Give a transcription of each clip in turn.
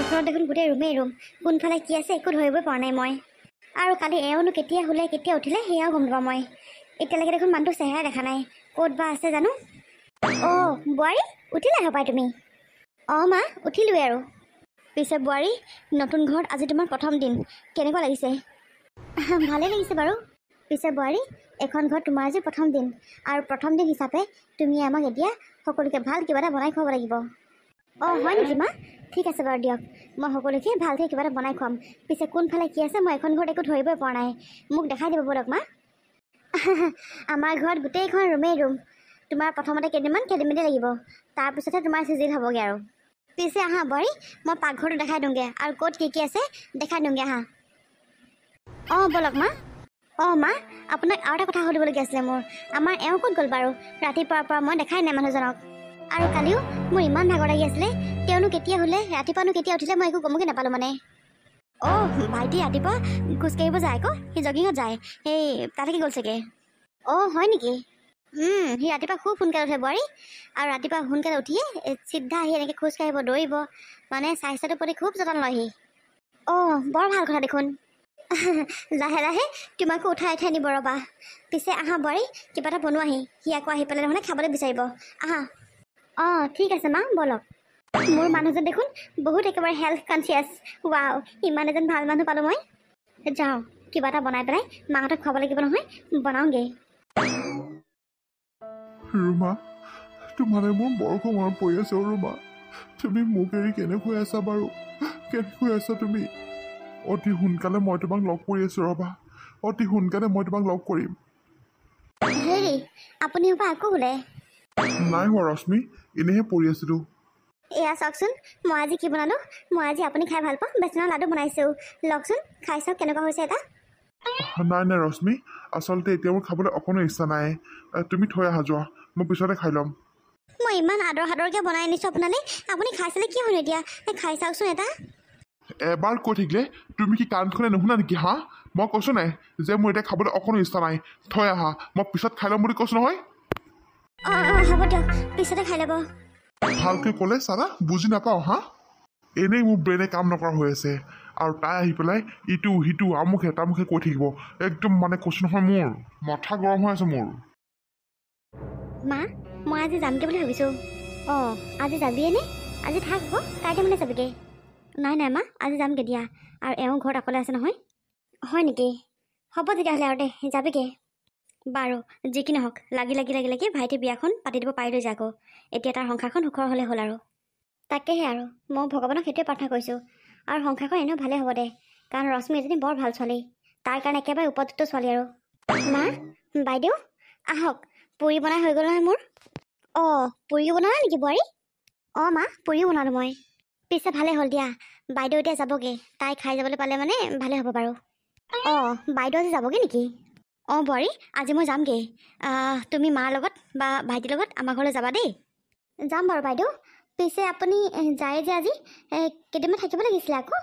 ঘৰত দেখোন গোটেই ৰুম কোনফালে কি আছে একো ধৰিবই পৰা নাই মই। আৰু কালি এওঁনো কেতিয়া শুলে কেতিয়া উঠিলে সেয়াও গম নাপাওঁ মই। এতিয়ালৈকে দেখোন মানুহটো চেহেৰা দেখা নাই, ক'ত বা আছে জানো। অঁ বোৱাৰী, উঠিলা হপাই তুমি? অঁ মা, উঠিলোৱে আৰু। পিছে বোৱাৰী, নতুন ঘৰত আজি তোমাৰ প্ৰথম দিন, কেনেকুৱা লাগিছে? ভালেই লাগিছে বাৰু। পিছে বোৱাৰী, এখন ঘৰত তোমাৰ আজি প্ৰথম দিন, আৰু প্ৰথম দিন হিচাপে তুমি আমাক এতিয়া সকলোকে ভাল কিবা এটা বনাই খুৱাব লাগিব। অঁ হয় নেকি মা? ঠিক আছে বাৰু দিয়ক, মই সকলোকে ভালকৈ কিবা এটা বনাই খুৱাম। পিছে কোনফালে কি আছে মই এখন ঘৰত একো ধৰিবই পৰা নাই, মোক দেখাই দিব ব'লক মা। আমাৰ ঘৰত গোটেইখন ৰুম। তোমাৰ প্ৰথমতে কেইদিনমান খেলি মেলি লাগিব, তাৰপিছতহে তোমাৰ চিজিল হ'বগৈ আৰু। পিছে আহা বোৱাৰী, মই পাকঘৰটো দেখাই দিওঁগৈ আৰু ক'ত কি আছে দেখাই দিওঁগৈ আহা। অঁ ব'লক মা। অঁ মা, আপোনাক আৰু এটা কথা সুধিবলগীয়া আছিলে মোৰ। আমাৰ এওঁ ক'ত গ'ল বাৰু? ৰাতিপুৱাৰ পৰা মই দেখাই নাই মানুহজনক। আৰু কালিও মোৰ ইমান ভাগৰ লাগি আছিলে, তেওঁনো কেতিয়া শুলে ৰাতিপুৱানো কেতিয়া উঠিলে মই একো গমকে নাপালোঁ মানে। অঁ ভাইটি ৰাতিপুৱা খোজকাঢ়িব যায় আকৌ, সি জগিঙত যায়, সেই তালৈকে গ'ল চাগে। অঁ হয় নেকি? সি ৰাতিপুৱা খুব সোনকালে উঠে বোৱাৰী, আৰু ৰাতিপুৱা সোনকালে উঠিয়ে চিধা আহি এনেকৈ খোজকাঢ়িব দৌৰিব, মানে স্বাস্থ্যটোৰ প্ৰতি খুব যতন লয় সি। অঁ বৰ ভাল কথা দেখোন। লাহে লাহে তোমাকো উঠাই নিব ৰ'বা। পিছে আহা বোৱাৰী, কিবা এটা বনোৱাহি, সি আকৌ আহি পেলাই নহ'লে খাবলৈ বিচাৰিব। আহা। অঁ ঠিক আছে মা, ব'লক। মোৰ মানুহজন দেখোন বহুত একেবাৰে হেল্থ কনচিয়াছ। ৱাও, ইমান এজন ভাল মানুহ পালোঁ মই। যাওঁ, কিবা এটা বনাই পেলাই মাহঁতক খুৱাব লাগিব নহয়, বনাওঁগৈ। ৰুমা, তোমালে মোৰ বৰ মনত পৰি আছে ৰুমা। তুমি মোক এৰি কেনেকৈ আছা বাৰু? কেনেকৈ আছা তুমি? অতি সোনকালে মই তোমাক লগ কৰি আছোঁ ৰ'বা, অতি সোনকালে মই তোমাক লগ কৰিম। হেৰি, আপুনি পৰা আকৌ বোলে? নাই হোৱা ৰশ্মি, এনেহে পৰি আছিলোঁ। এয়া চাওকচোন, মই আজি কি বনালোঁ। মই আজি আপুনি খাই ভাল পাওঁ বেচনৰ লাডু বনাইছোঁ, লওকচোন খাই চাওক কেনেকুৱা হৈছে এটা। নাই ৰশ্মি, আচলতে এতিয়া মোৰ খাবলৈ অকণো ইচ্ছা নাই। তুমি থৈ আহা যোৱা, মই পিছতে খাই ল'ম। মই ইমান আদৰকৈ বনাই আনিছোঁ আপোনালৈ, আপুনি খাইছিলে কি হ'ল এতিয়া? খাই চাওকচোন এটা। এবাৰ কৈ থাকিলে তুমি কি কাণ খনে নুশুনা নেকি? হা, মই কৈছোঁ নাই যে মোৰ এতিয়া খাবলৈ অকণো ইচ্ছা নাই, থৈ আহা, মই পিছত খাই ল'ম বুলি কৈছোঁ নহয়। অঁ হ'ব দিয়ক, পিছতে খাই ল'ব। ভালকৈ ক'লে চালা বুজি নাপাওঁ। হা, এনেই মোৰ ব্ৰেইনে কাম নকৰা হৈ আছে, আৰু তাই আহি পেলাই ইটো সিটো আমুকে তামুকে কৈ থাকিব। একদম মানে কৈছোঁ নহয়, মোৰ মাথা গৰম হৈ আছে মোৰ। মা, মই আজি যামগৈ বুলি ভাবিছোঁ। অঁ আজি যাবিয়ে নে? আজি থাক আকৌ, কাইলৈ মানে যাবিগৈ? নাই মা, আজি যামগৈ দিয়া। আৰু এওঁ ঘৰত অকলে আছে নহয়। হয় নেকি? হ'ব তেতিয়াহ'লে আৰু দে, যাবিগৈ। বাৰু যি কি নহওক, লাগি ভাইটি বিয়াখন পাতি দিব পাৰিলোঁ যে আকৌ। এতিয়া তাৰ সংসাৰখন সুখৰ হ'লে হ'ল আৰু। তাকেহে আৰু মই ভগৱানক সেইটোৱে প্ৰাৰ্থনা কৰিছোঁ। আৰু সংসাৰখন এনেও ভালেই হ'ব দে, কাৰণ ৰশ্মি এজনী বৰ ভাল ছোৱালী, তাৰ কাৰণে একেবাৰে উপযুক্ত ছোৱালী আৰু। মা, বাইদেউ আহক, পুৰি বনাই হৈ গ'ল নহয় মোৰ। অঁ পুৰিও বনালা নেকি বোৱাৰী? অঁ মা, পুৰিও বনালোঁ মই। পিছে ভালে হ'ল দিয়া, বাইদেউ এতিয়া যাবগৈ, তাই খাই যাবলৈ পালে মানে ভালে হ'ব বাৰু। অঁ বাইদেউ আজি যাবগৈ নেকি? অঁ বোৱাৰী, আজি মই যামগৈ। তুমি মাৰ লগত বা ভাইটিৰ লগত আমাৰ ঘৰলৈ যাবা দেই। যাম বাৰু বাইদেউ। পিছে আপুনি যায় যে আজি, কেইদিনমান থাকিব লাগিছিলে আকৌ।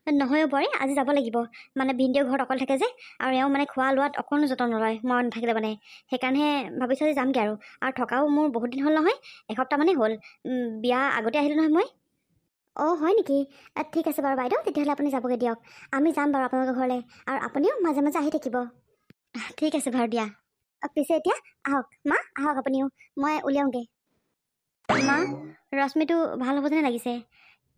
নহয় বোৱাৰী, আজি যাব লাগিব, মানে ভিনদেউ ঘৰত অকলে থাকে যে, আৰু এওঁ মানে খোৱা লোৱাত অকণো যতন নলয় মই নাথাকিলে মানে, সেইকাৰণেহে ভাবিছোঁ যে যামগৈ আৰু থকাও মোৰ বহুত দিন হ'ল নহয়, এসপ্তাহমানেই হ'ল। বিয়া আগতে আহিলোঁ নহয় মই। অঁ হয় নেকি? ঠিক আছে বাৰু বাইদেউ, তেতিয়াহ'লে আপুনি যাবগৈ দিয়ক। আমি যাম বাৰু আপোনালোকৰ ঘৰলৈ, আৰু আপুনিও মাজে মাজে আহি থাকিব। ঠিক আছে বাৰু দিয়া। পিছে এতিয়া আহক মা, আহক আপুনিও, মই উলিয়াওঁগৈ। মা, ৰশ্মিটো ভাল হ'ব যেনে লাগিছে,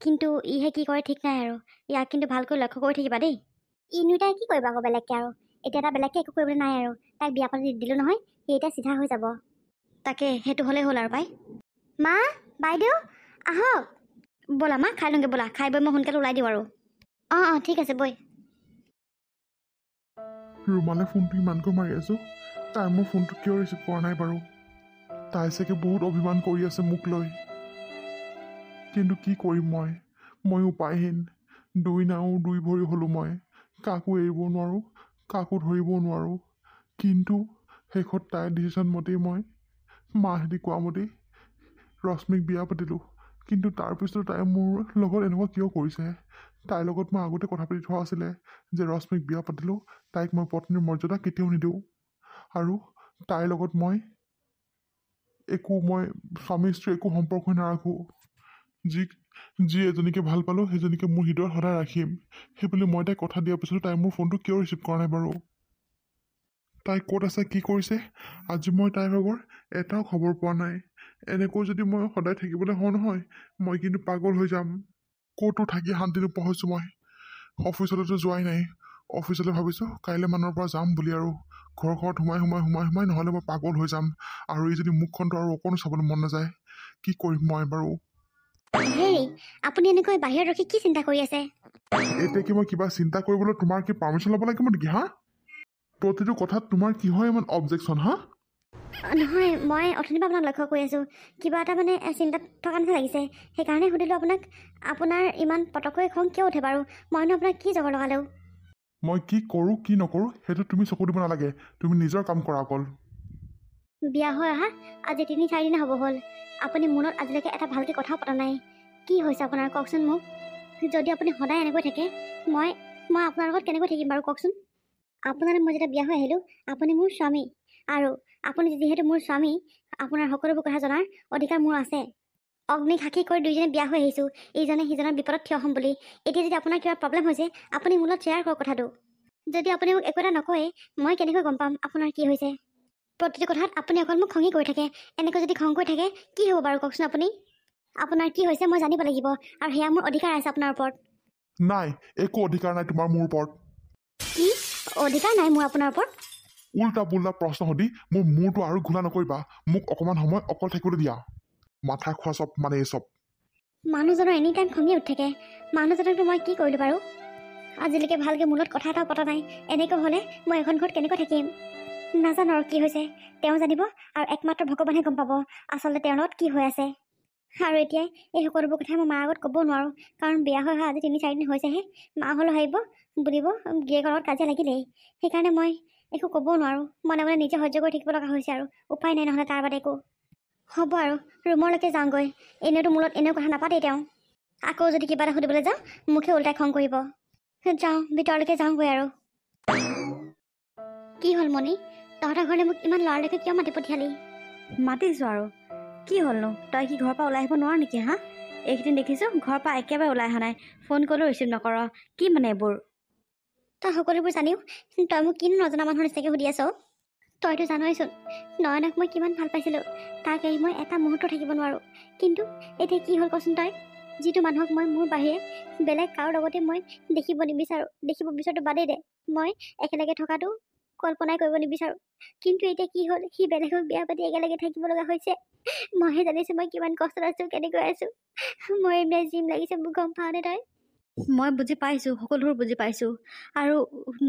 কিন্তু ইহে কি কৰে ঠিক নাই আৰু। ইয়াক কিন্তু ভালকৈ লক্ষ্য কৰি থাকিবা দেই। ইনো তাই কি কৰিবা আকৌ বেলেগকৈ আৰু, এতিয়া এটা বেলেগকৈ একো কৰিবলৈ নাই আৰু। তাইক বিয়া পাতি দিলোঁ নহয়, সি এতিয়া চিধা হৈ যাব। তাকে সেইটো হ'লেই হ'ল আৰু পাই। মা, বাইদেউ আহক। ব'লা মা, খাই লওঁগৈ ব'লা, খাই বৈ মই সোনকালে ওলাই দিওঁ আৰু। অঁ ঠিক আছে বৈ। ৰুমালে ফোনটো ইমানকৈ মাৰি আছোঁ, তাই মোৰ ফোনটো কিয় ৰিচিভ কৰা নাই বাৰু? তাই চাগে বহুত অভিমান কৰি আছে মোক লৈ, কিন্তু কি কৰিম মই উপায়হীন। দুই নাও দুই ভৰি হ'লোঁ মই, কাকো এৰিব নোৱাৰোঁ, কাকো ধৰিব নোৱাৰোঁ। কিন্তু শেষত তাইৰ ডিচিশ্যন মতেই মই মাহেঁতি কোৱা মতেই ৰশ্মিক বিয়া পাতিলোঁ। কিন্তু তাৰপিছতো তাই মোৰ লগত এনেকুৱা কিয় কৰিছে? তাইৰ লগত মই আগতে কথা পাতি থোৱা আছিলে যে ৰশ্মিক বিয়া পাতিলোঁ, তাইক মই পত্নীৰ মৰ্যাদা কেতিয়াও নিদিওঁ, আৰু তাইৰ লগত মই স্বামী স্ত্ৰী একো সম্পৰ্কই নাৰাখোঁ। যি এজনীকে ভাল পালোঁ সেইজনীকে মোৰ হৃদয়ত সদায় ৰাখিম সেইবুলি মই তাইক কথা দিয়াৰ পিছতো তাই মোৰ ফোনটো কিয় ৰিচিভ কৰা নাই বাৰু? তাই ক'ত আছে কি কৰিছে আজি মই তাইৰ ভাগৰ এটাও খবৰ পোৱা নাই। এনেকৈ যদি মই সদায় থাকিবলৈ হওঁ নহয় মই কিন্তু পাগল হৈ যাম। ক'তো থাকি শান্তি নোপোৱা হৈছোঁ মই। অফিচলৈতো যোৱাই নাই। অফিচলৈ ভাবিছোঁ কাইলৈ মানৰ পৰা যাম বুলি আৰু ঘৰত সোমাই নহ'লে মই পাগল হৈ যাম। আৰু এই যদি মুখখনটো আৰু অকণো চাবলৈ মন নাযায় কি কৰিম মই বাৰু? হেৰি আপুনি এনেকৈ বাহিৰত ৰখি কি চিন্তা কৰি আছে? এতিয়া কি মই কিবা চিন্তা কৰিবলৈ তোমাৰ কি পাৰ্মিশ্যন ল'ব লাগিব নেকি হা? প্ৰতিটো কথাত তোমাৰ কিহৰ ইমান অবজেকশ্যন হা? নহয় মই অথনিৰ পৰা আপোনাক লক্ষ্য কৰি আছোঁ। কিবা এটা মানে চিন্তাত থকা নিচিনা লাগিছে। সেইকাৰণে সুধিলোঁ আপোনাক। আপোনাৰ ইমান পটককৈ খং কিয় উঠে বাৰু? মইনো আপোনাক কি জগৰ লগালেও? মই কি কৰোঁ কি নকৰোঁ সেইটো তুমি চকু দিব নালাগে। তুমি নিজৰ কাম কৰা অকল। বিয়া হৈ অহা আজি ৩-৪ দিন হ'ব হ'ল। আপুনি মনত আজিলৈকে এটা ভালকৈ কথাও পতা নাই। কি হৈছে আপোনাৰ কওকচোন মোক। যদি আপুনি সদায় এনেকৈ থাকে মই আপোনাৰ লগত কেনেকৈ থাকিম বাৰু কওকচোন? আপোনালৈ মই যেতিয়া বিয়া হৈ আহিলোঁ আপুনি মোৰ স্বামী আৰু আপুনি যিহেতু মোৰ স্বামী আপোনাৰ সকলোবোৰ কথা জনাৰ অধিকাৰ মোৰ আছে। অগ্নিক সাক্ষী কৰি দুইজনে বিয়া হৈ আহিছোঁ ইজনে সিজনৰ বিপদত থিয় হ'ম বুলি। এতিয়া যদি আপোনাৰ কিবা প্ৰব্লেম হৈছে আপুনি মোৰ লগত শ্বেয়াৰ কৰক কথাটো। যদি আপুনি মোক একো এটা নকয় মই কেনেকৈ গম পাম আপোনাৰ কি হৈছে? প্ৰতিটো কথাত আপুনি অকল মোক খঙি কৰি থাকে। এনেকৈ যদি খং কৰি থাকে কি হ'ব বাৰু কওকচোন আপুনি? আপোনাৰ কি হৈছে মই জানিব লাগিব আৰু সেয়া মোৰ অধিকাৰ আছে আপোনাৰ ওপৰত। নাই একো অধিকাৰ নাই তোমাৰ মোৰ ওপৰত। কি অধিকাৰ নাই মোৰ আপোনাৰ ওপৰত? উল্টা পুল্টা প্ৰশ্ন সুধি মোৰ মূৰটো আৰু ঘোলা নকৰিবা। মোক অকণমান সময় অকল থাকিবলৈ দিয়া। মাথা খোৱা চব মানে এই চব। মানুহজনৰ এনি টাইম খঙি উঠি থাকে। মানুহজনকতো মই কি কৰিলোঁ বাৰু? আজিলৈকে ভালকৈ মূলত কথা এটাও পতা নাই। এনেকৈ হ'লে মই এখন ঘৰত কেনেকৈ থাকিম? নাজানো আৰু কি হৈছে তেওঁ জানিব আৰু একমাত্ৰ ভগৱানে গম পাব আচলতে তেওঁৰ লগত কি হৈ আছে। আৰু এতিয়াই এই সকলোবোৰ কথা মই মাৰ আগত ক'ব নোৱাৰোঁ কাৰণ বিয়া হৈ অহা আজি ৩-৪ দিন হৈছেহে। মা হ'লেও ভাবিব বুলিব গিৰিয়েকৰ লগত কাজিয়া লাগিলেই। সেইকাৰণে মই একো ক'বও নোৱাৰোঁ। মনে মনে নিজে সহ্য কৰি থাকিব লগা হৈছে আৰু উপায় নাই নহ'লে তাৰ বাদে একো। হ'ব আৰু ৰুমলৈকে যাওঁগৈ। এনেওতো মূলত এনেও কথা নাপাতেই তেওঁ। আকৌ যদি কিবা এটা সুধিবলৈ যাওঁ মুখে উল্টাই খং কৰিব। যাওঁ ভিতৰলৈকে যাওঁগৈ আৰু। কি হ'ল মণি তহঁতৰ ঘৰলৈ মোক ইমান লৰালৰিকৈ কিয় মাতি পঠিয়ালি? মাতিছোঁ আৰু কি হ'লনো? তই কি ঘৰৰ পৰা ওলাই আহিব নোৱাৰ নেকি হা? এইকেইদিন দেখিছোঁ ঘৰৰ পৰা একেবাৰে ওলাই অহা নাই। ফোন কৰিলেও ৰিচিভ নকৰ। কি মানে এইবোৰ? তই সকলোবোৰ জানিও তই মোক কিনো নজনা মানুহৰ নিচিনাকৈ সুধি আছ? তইতো জানইচোন নয়নক মই কিমান ভাল পাইছিলোঁ। তাক এৰি মই এটা মুহূৰ্ত থাকিব নোৱাৰোঁ। কিন্তু এতিয়া কি হ'ল কচোন তই? যিটো মানুহক মই মোৰ বাহিৰে বেলেগ কাৰো লগতে মই দেখিব নিবিচাৰোঁ। দেখিব বিচৰাটো বাদেই দে। মই একেলগে থকাটো কল্পনাই কৰিব নিবিচাৰোঁ। কিন্তু এতিয়া কি হ'ল সি বেলেগক বিয়া পাতি একেলগে থাকিব লগা হৈছে। মইহে জানিছোঁ মই কিমান কষ্টত আছোঁ কেনেকৈ আছোঁ। মই এইবিলাক জিম লাগিছে মোক গম পাৱনে তই? মই বুজি পাইছোঁ সকলোবোৰ বুজি পাইছোঁ। আৰু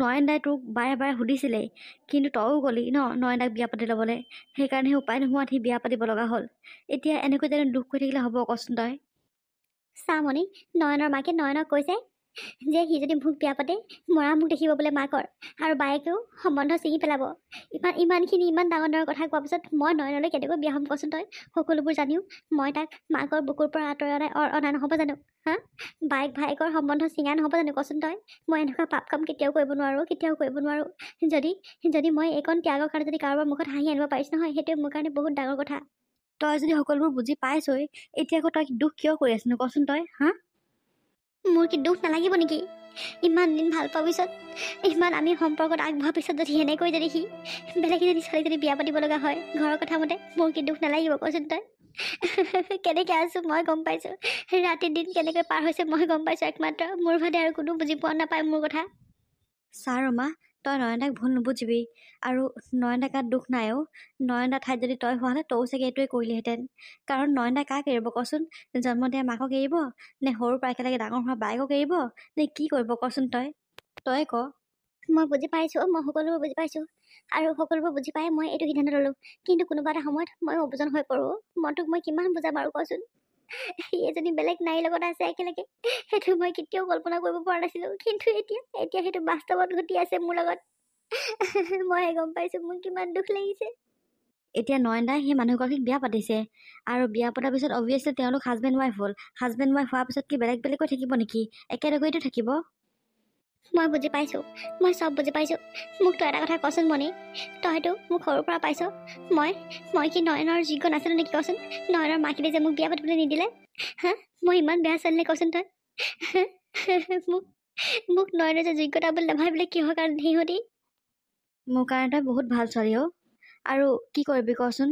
নয়ন দাই তোক বাৰে বাৰে সুধিছিলেই কিন্তু তইও গ'লি ন নয়ন দাক বিয়া পাতি ল'বলৈ। সেইকাৰণে উপায় নোহোৱাত সি বিয়া পাতিব লগা হ'ল। এতিয়া এনেকৈ যেনে দুখ কৰি থাকিলে হ'ব কচোন তই? চামনি নয়নৰ মাকে নয়নক কৈছে যে সি যদি মোক বিয়া পাতে মৰা মোক দেখিব বোলে মাকৰ আৰু বায়েকেও সম্বন্ধ ছিঙি পেলাব। ইমানখিনি ইমান ডাঙৰ ডাঙৰ কথা কোৱাৰ পিছত মই নয়নলৈ কেনেকৈ বিয়া হ'ম কচোন তই? সকলোবোৰ জানিও মই তাক মাকৰ বুকুৰ পৰা আঁতৰাই অনা নহ'ব জানো? হা বায়েক ভায়েকৰ সম্বন্ধ ছিঙা নহ'ব জানো কচোন তই? মই এনেকুৱা পাপ কাম কেতিয়াও কৰিব নোৱাৰোঁ কেতিয়াও কৰিব নোৱাৰোঁ। যদি মই এইকণ ত্যাগৰ কাৰণে যদি কাৰোবাৰ মুখত হাঁহি আনিব পাৰিছোঁ নহয় সেইটোৱে মোৰ কাৰণে বহুত ডাঙৰ কথা। তই যদি সকলোবোৰ বুজি পাইছই এতিয়া আকৌ তই দুখ কিয় কৰি আছনো কচোন তই? হা মোৰ কি দুখ নালাগিব নেকি? ইমান দিন ভাল পোৱাৰ পিছত ইমান আমি সম্পৰ্কত আগবঢ়াৰ পিছত যদি সেনেকৈ যদি সি বেলেগ এজনী ছোৱালীজনী বিয়া পাতিব লগা হয় ঘৰৰ কথা মতে মোৰ কি দুখ নালাগিব কচোন তই? কেনেকৈ আছোঁ মই গম পাইছোঁ। ৰাতি দিন কেনেকৈ পাৰ হৈছে মই গম পাইছোঁ। একমাত্ৰ মোৰ ভাদে আৰু কোনো বুজি পোৱা নাপায় মোৰ কথা। চা ৰমা তই নয়ন দাক ভুল নুবুজিবি। আৰু নয়ন দাৰ গাত দুখ নাইও। নয়ন দাৰ ঠাইত যদি তই হোৱা হ'লে তয়ো চাগে এইটোৱে কৰিলিহেঁতেন। কাৰণ নয়ন দাই কাক এৰিব কচোন? জন্ম দিয়া মাকক এৰিব নে সৰুৰ পৰা একেলগে ডাঙৰ হোৱা বায়েকক এৰিব নে কি কৰিব কচোন তই ক? মই বুজি পাইছোঁ মই সকলোবোৰ বুজি পাইছোঁ আৰু সকলোবোৰ বুজি পাই মই এইটো সিদ্ধান্ত ল'লোঁ। কিন্তু কোনোবা এটা সময়ত মই অবুজন হৈ পৰোঁ। মনটোক মই কিমান বুজাম আৰু কচোন? সি এজনী বেলেগ নাৰীৰ লগত আছে একেলগে সেইটো মই কেতিয়াও কল্পনা কৰিব পৰা নাছিলোঁ। কিন্তু এতিয়া সেইটো বাস্তৱত ঘটি আছে মোৰ লগত। মইহে গম পাইছোঁ মোৰ কিমান দুখ লাগিছে। এতিয়া নয়ন দাই সেই মানুহগৰাকীক বিয়া পাতিছে আৰু বিয়া পতাৰ পিছত অবভিয়াছলি তেওঁলোক হাজবেণ্ড ৱাইফ হ'ল। হাজবেণ্ড ৱাইফ হোৱাৰ পিছত কি বেলেগকৈ থাকিব নেকি? একেলগেইতো থাকিব। মই বুজি পাইছোঁ, মই চব বুজি পাইছোঁ। মোক তই এটা কথা কচোন মণি, তইতো মোক সৰুৰ পৰা পাইছ। মই কি নয়নৰ যোগ্য নাছিলোঁ নেকি কচোন? নয়নৰ মাকে যে মোক বিয়া পাতিবলৈ নিদিলে, হা? মই ইমান বেয়া ছোৱালী নে কচোন তই? মোক নয়নৰ যে যোগ্যতা বুলি নাভাবিলে কিহৰ কাৰণে সিহঁতি? মোৰ কাৰণে তই বহুত ভাল ছোৱালী অ'। আৰু কি কৰিবি কচোন,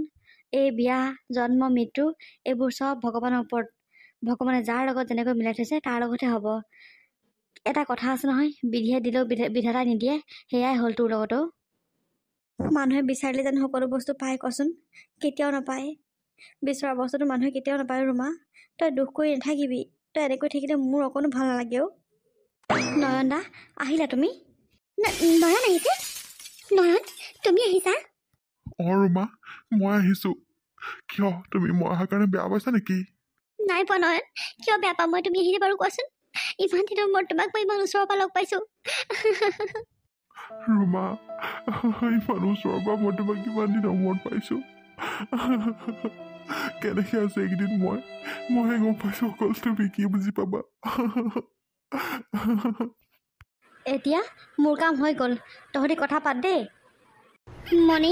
এই বিয়া জন্ম মৃত্যু এইবোৰ চব ভগৱানৰ ওপৰত। ভগৱানে যাৰ লগত যেনেকৈ মিলাই থৈছে তাৰ লগতহে হ'ব। এটা কথা আছে নহয়, বিধিয়ে দিলেও বিধাতাই নিদিয়ে, সেয়াই হ'ল তোৰ লগতো। মানুহে বিচাৰিলে যেন সকলো বস্তু পায় কচোন? কেতিয়াও নাপায়। বিচৰা বস্তুটো মানুহে কেতিয়াও নাপায় ৰুমা। তই দুখ কৰি নাথাকিবি, তই এনেকৈ থাকিলে মোৰ অকণো ভাল নালাগে অ'। নয়ন দা, আহিলা তুমি? নয়ন আহিছে? নয়ন, তুমি আহিছা? ৰুমা, মই আহিছোঁ। কিয় তুমি মই অহাৰ কাৰণে বেয়া পাইছা নেকি? নাই পোৱা নয়ন, কিয় বেয়া পাম মই? তুমি আহিলে বাৰু কোৱাচোন। ইমান দিনৰ মূৰত তোমাক মই ইমান ওচৰৰ পৰা লগ পাইছোঁ। ৰুমা, ইমান ওচৰৰ পৰা মই তোমাক কিমান দিনৰ মূৰত পাইছোঁ। কেনেকৈ আছোঁ এইকেইদিন মইহে গম পাইছোঁ, অকল তুমি কি বুজি পাবা। এতিয়া মোৰ কাম হৈ গ'ল, তহঁতি কথা পাত দেই। মণি,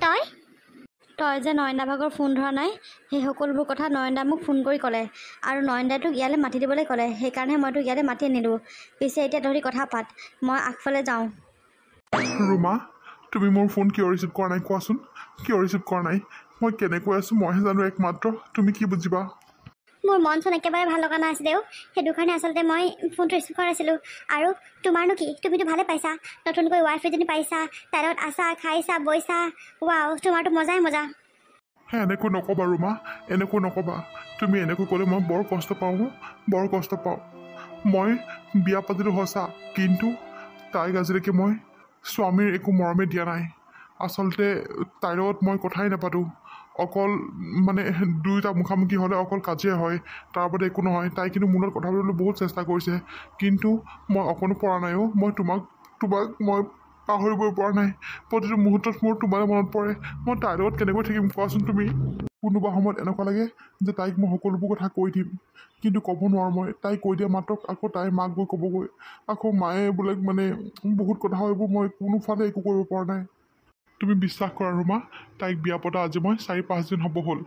তই যে নয়নদা ভাগৰ ফোন ধৰা নাই, সেই সকলোবোৰ কথা নয়নদা মোক ফোন কৰি ক'লে, আৰু নয়নদাই তোক ইয়ালৈ মাতি দিবলৈ ক'লে। সেইকাৰণে মই তোক ইয়ালৈ মাতি আনিলোঁ। পিছে এতিয়া তহঁতি কথা পাত, মই আগফালে যাওঁ। ৰুমা, তুমি মোৰ ফোন কিয় ৰিচিভ কৰা নাই কোৱাচোন? কিয় ৰিচিভ কৰা নাই? মই কেনেকৈ আছোঁ মইহে জানো একমাত্ৰ, তুমি কি বুজিবা? মোৰ মন চন একেবাৰে ভাল লগা নাছিলে অ'। সেইটো কাৰণে আচলতে মই ফোনটো ৰিচিভ কৰা নাছিলোঁ। আৰু তোমাৰনো কি, তুমিতো ভালে পাইছা, নতুনকৈ ৱাইফ এজনী পাইছা, তাইৰ লগত আছা, খাইছা, বৈছা, ৱাও, তোমাৰতো মজাই মজা। এনেকৈ নক'বা ৰুমা, এনেকৈ নক'বা। তুমি এনেকৈ ক'লে মই বৰ কষ্ট পাওঁ, বৰ কষ্ট পাওঁ। মই বিয়া পাতিলোঁ সঁচা, কিন্তু তাইক আজিলৈকে মই স্বামীৰ একো মৰমে দিয়া নাই। আচলতে তাইৰ লগত মই কথাই নাপাতোঁ, অকল মানে দুয়োটা মুখামুখি হ'লে অকল কাজিয়া হয়, তাৰ বাদে একো নহয়। তাই কিন্তু মোৰ লগত কথা পাতিবলৈ বহুত চেষ্টা কৰিছে, কিন্তু মই অকণো পৰা নাই অ'। মই তোমাক মই পাহৰিবই পৰা নাই। প্ৰতিটো মুহূৰ্তত মোৰ তোমালৈ মনত পৰে। মই তাইৰ লগত কেনেকৈ থাকিম কোৱাচোন তুমি? কোনোবা সময়ত এনেকুৱা লাগে যে তাইক মই সকলোবোৰ কথা কৈ দিম, কিন্তু ক'ব নোৱাৰোঁ মই। তাইক কৈ দিয়া মাত্ৰ আকৌ তাইৰ মাক গৈ ক'বগৈ, আকৌ মায়ে বোলে মানে বহুত কথা হয়, এইবোৰ মই কোনোফালে একো কৰিব পৰা নাই। তুমি বিশ্বাস কৰা ৰুমা, তাইক বিয়া পতা আজি মই 4-5 দিন হ'ব হ'ল।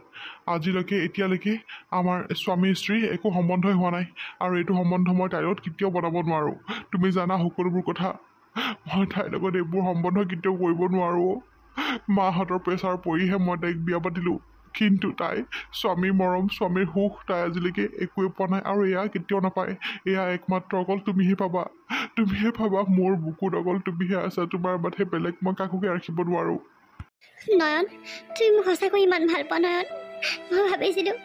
আজিলৈকে এতিয়ালৈকে আমাৰ স্বামী স্ত্ৰী একো সম্বন্ধই হোৱা নাই, আৰু এইটো সম্বন্ধ মই তাইৰ লগত কেতিয়াও বনাব নোৱাৰোঁ। তুমি জানা সকলোবোৰ কথা। মই তাইৰ লগত এইবোৰ সম্বন্ধ কেতিয়াও কৰিব নোৱাৰোঁ। মাহঁতৰ প্ৰেছাৰ পৰিহে মই তাইক বিয়া পাতিলোঁ, কিন্তু তাই স্বামীৰ মৰম, স্বামীৰ সুখ তাই আজিলৈকে একোৱে পোৱা নাই, আৰু এয়া কেতিয়াও নাপায়। এয়া একমাত্ৰ অকল তুমিহে পাবা। তুমিহে পাবা, মোৰ বুকুত অকল তুমিহে আছা। তোমাৰ বাদে বেলেগ মই কাকোকে ৰাখিব নোৱাৰোঁ। নয়ন, তুমি মোক সঁচাকৈ ইমান ভাল পোৱা নয়ন। মই ভাবিছিলোঁ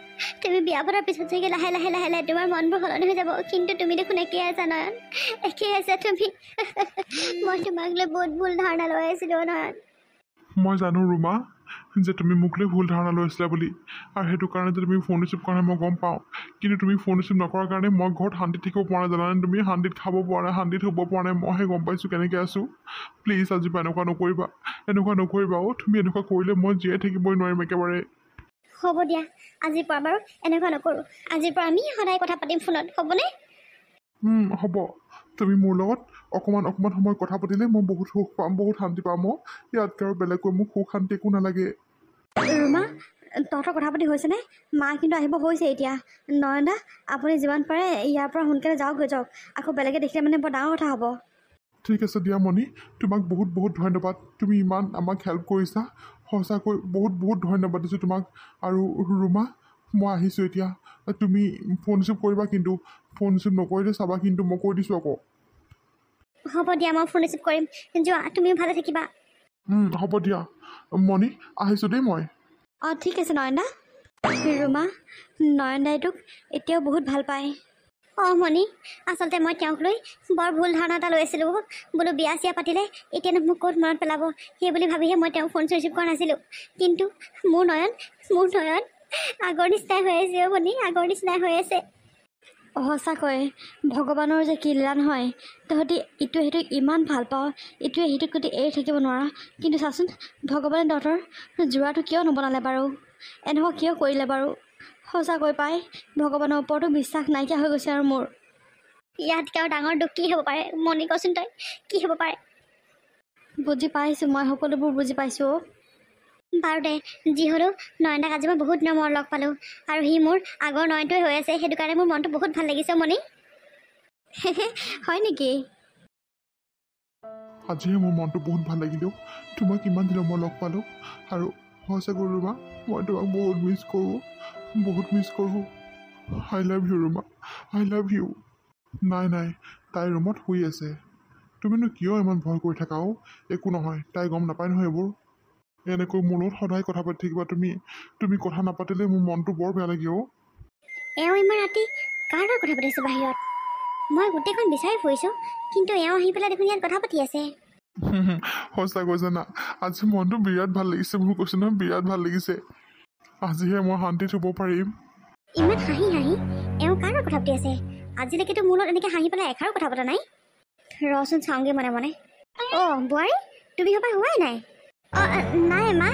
তুমি বিয়া পতাৰ পিছত চাগে লাহে লাহে লাহে লাহে তোমাৰ মনবোৰ সলনি হৈ যাব, কিন্তু তুমি দেখোন একেই আছা নয়ন, একেই আছা তুমি। মই তোমাক লৈ বহুত ভুল ধাৰণা লৈ আছিলোঁ নয়ন। মই জানো ৰুমা যে তুমি মোক লৈ ভুল ধাৰণা লৈছিলা বুলি, আৰু সেইটো কাৰণে যে তুমি ফোন ৰিচিভ কৰা নাই মই গম পাওঁ, কিন্তু তুমি ফোন ৰিচিভ নকৰাৰ কাৰণে মই ঘৰত শান্তিত থাকিব পৰা নাই, জানানে? তুমি শান্তিত খাব পৰা নাই, শান্তিত শুব পৰা নাই। মইহে গম পাইছোঁ কেনেকৈ আছোঁ। প্লিজ আজিৰ পৰা এনেকুৱা নকৰিবা, এনেকুৱা নকৰিবা অ'। তুমি এনেকুৱা কৰিলে মই জীয়াই থাকিবই নোৱাৰিম একেবাৰে। হ'ব দিয়া, আজিৰ পৰা বাৰু এনেকুৱা নকৰোঁ। আজিৰ পৰা আমি সদায় কথা পাতিম ফোনত, হ'বনে? হ'ব। তুমি মোৰ লগত অকণমান সময় কথা পাতিলে মই বহুত সুখ পাম, বহুত শান্তি পাম অ'। ইয়াতকৈ আৰু বেলেগকৈ মোক সুখ শান্তি একো নালাগে। ৰুমা, তহঁতৰ কথা পাতি হৈছেনে? মা কিন্তু আহিব হৈছে এতিয়া। নয়নদা, আপুনি যিমান পাৰে ইয়াৰ পৰা সোনকালে যাওক, আকৌ বেলেগে দেখিলে মানে বৰ ডাঙৰ কথা হ'ব। ঠিক আছে দিয়া মণি, তোমাক বহুত বহুত ধন্যবাদ। তুমি ইমান আমাক হেল্প কৰিছা, সঁচাকৈ বহুত বহুত ধন্যবাদ দিছোঁ তোমাক। আৰু ৰুমা, মই আহিছোঁ এতিয়া। তুমি ফোন ৰিচিভ কৰিবা, কিন্তু ফোন ৰিচিভ নকৰিলে চাবা কিন্তু, মই কৈ দিছোঁ আকৌ। হ'ব দিয়া, মই ফোন ৰিচিভ কৰিম। যোৱা, তুমিও ভালে থাকিবা। হ'ব দিয়া মণি, আহিছোঁ দেই মই। অঁ ঠিক আছে নয়নদা। ৰুমা, নয়নদাই তোক এতিয়াও বহুত ভাল পায়। অঁ মণি, আচলতে মই তেওঁক লৈ বৰ ভুল ধাৰণা এটা লৈ আছিলোঁ। বোলো বিয়া চিয়া পাতিলে এতিয়ানো মোক ক'ত মনত পেলাব, সেই বুলি ভাবিহে মই তেওঁক ফোন ৰিচিভ কৰা নাছিলোঁ। কিন্তু মোৰ নয়ন আগৰ নিচিনাই হৈ আছে অ' মণি, আগৰ নিচিনাই হৈ আছে। সঁচাকৈ ভগৱানৰ যে কি লীলা নহয়। তহঁতি ইটোৱে সিটোক ইমান ভাল পাওঁ, ইটোৱে সিটোক যদি এৰি থাকিব নোৱাৰা, কিন্তু চাচোন ভগৱানে তহঁতৰ যোৰাটো কিয় নবনালে বাৰু? এনেকুৱা কিয় কৰিলে বাৰু? সঁচাকৈ পাই, ভগৱানৰ ওপৰতো বিশ্বাস নাইকিয়া হৈ গৈছে আৰু মোৰ। ইয়াতকৈ আৰু ডাঙৰ দুখ কি হ'ব পাৰে মণি কচোন তই কি হ'ব পাৰে বুজি পাইছোঁ, মই সকলোবোৰ বুজি পাইছোঁ। বাৰু দে যি হ'লেও নয়নদাক আজি মই বহুত দিনৰ মূৰত লগ পালোঁ আৰু সি মোৰ আগৰ নয়নটোৱে হৈ আছে সেইটো কাৰণে মোৰ মনটো বহুত ভাল লাগিছে মণি হয় নেকি? আজিহে মোৰ মনটো বহুত ভাল লাগিলেও তোমাক ইমান দিনৰ মই লগ পালোঁ আৰু সঁচাকৈ ৰুমা মই তোমাক বহুত মিছ কৰোঁ I love you Ruma I love you. নাই তাই ৰুমত শুই আছে। তুমিনো কিয় ইমান ভয় কৰি থাকা একো নহয়, তাই গম নাপায় নহয় এইবোৰ। এনেকৈ মোৰ লগত সদায় কথা পাতি থাকিবা তুমি কথা নাপাতিলে মোৰ মনটো বৰ বেয়া লাগে এওঁ ইমান ৰাতি কাৰ লগত কথা পাতিছোঁ বাহিৰত? মই গোটেইখন বিচাৰি ফুৰিছোঁ কিন্তু এওঁ আহি পেলাই দেখোন ইয়াত কথা পাতি আছে। সঁচা কৈছে না, আজি মনটো বিৰাট ভাল লাগিছে মোৰ, কৈছোঁ নহয় বিৰাট ভাল লাগিছে। আজিহে মই শান্তিত শুব পাৰিম। ইমান হাঁহি এওঁ কাৰ লগত কথা পাতি আছে? আজিলৈকেতো মোৰ লগত এনেকৈ হাঁহি পেলাই এষাৰো কথা পতা নাই। ৰচোন চাওঁগৈ মনে মনে। অ' বোৱাৰী তুমি সবাই হোৱাই নাই? নাই মা,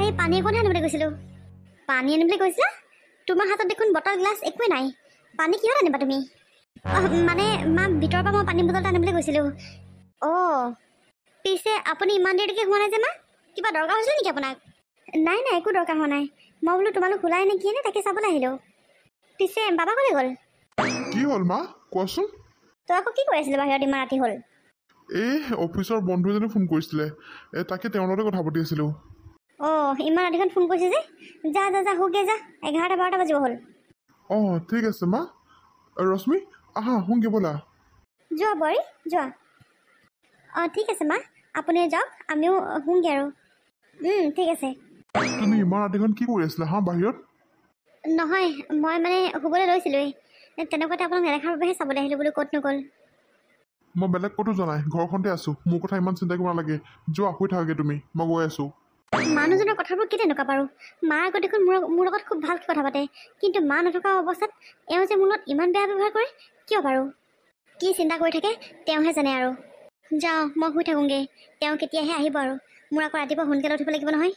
এই পানী অকণহে আনিবলৈ গৈছিলোঁ। পানী আনিবলৈ গৈছিলা? তোমাৰ হাতত দেখোন বটল গ্লাছ একোৱেই নাই, পানী কিহত আনিবা তুমি? মানে মা ভিতৰৰ পৰা মই পানী বটল এটা আনিবলৈ গৈছিলোঁ। অ' পিছে আপুনি ইমান দেৰিলৈকে হোৱা নাই যে মা, কিবা দৰকাৰ হৈছিলে নেকি আপোনাক? নাই একো দৰকাৰ হোৱা নাই, মই বোলো তোমালোক ওলাই নে কি নে তাকে চাবলৈ আহিলোঁ। পিছে বাবা ক'লৈ গ'ল? কি হ'ল মা কোৱাচোন? তই আকৌ কি কৰি আছিলি বাহিৰত ইমান ৰাতি হ'ল? এই অফিচৰ বন্ধু এজনে ফোন কৰিছিলে, তাকে তেওঁৰ লগতে কথা পাতি আছিলোঁ। অ' ইমান ৰাতিখন ফোন কৰিছে যে, যা শুগে যা, 11-12 বাজিব হ'ল। অঁ ঠিক আছে মা। ৰশ্মি আহা শুংগে ব'লা। যোৱা বোৱাৰী যোৱা। অঁ ঠিক আছে মা, আপুনি যাওক আমিও শুংগে আৰু। ঠিক আছে। তুমি ইমান ৰাতিখন কি কৰি আছিলা বাহিৰত? নহয় মই মানে শুবলৈ লৈছিলোঁৱেই, তেনেকুৱাতে আপোনাক নেদেখাৰ বাবেহে চাবলৈ আহিলোঁ বোলো ক'তনো গ'ল। মই বেলেগ ক'তো যোৱা নাই, ঘৰখনতে আছোঁ। মোৰ কথা ইমান চিন্তা কৰিব নালাগে, যোৱা শুই থাকাগে তুমি, মই গৈ আছোঁ। মানুহজনৰ কথাবোৰ কি তেনেকুৱা বাৰু? মাৰ আগত দেখোন মোৰ লগত খুব ভালকৈ কথা পাতে, কিন্তু মা নথকা অৱস্থাত এওঁ যে মোৰ লগত ইমান বেয়া ব্যৱহাৰ কৰে কিয় বাৰু? কি চিন্তা কৰি থাকে তেওঁহে জানে আৰু। যাওঁ মই শুই থাকোঁগৈ, তেওঁ কেতিয়াহে আহিব আৰু। মোৰ আকৌ ৰাতিপুৱা সোনকালে উঠিব লাগিব নহয়।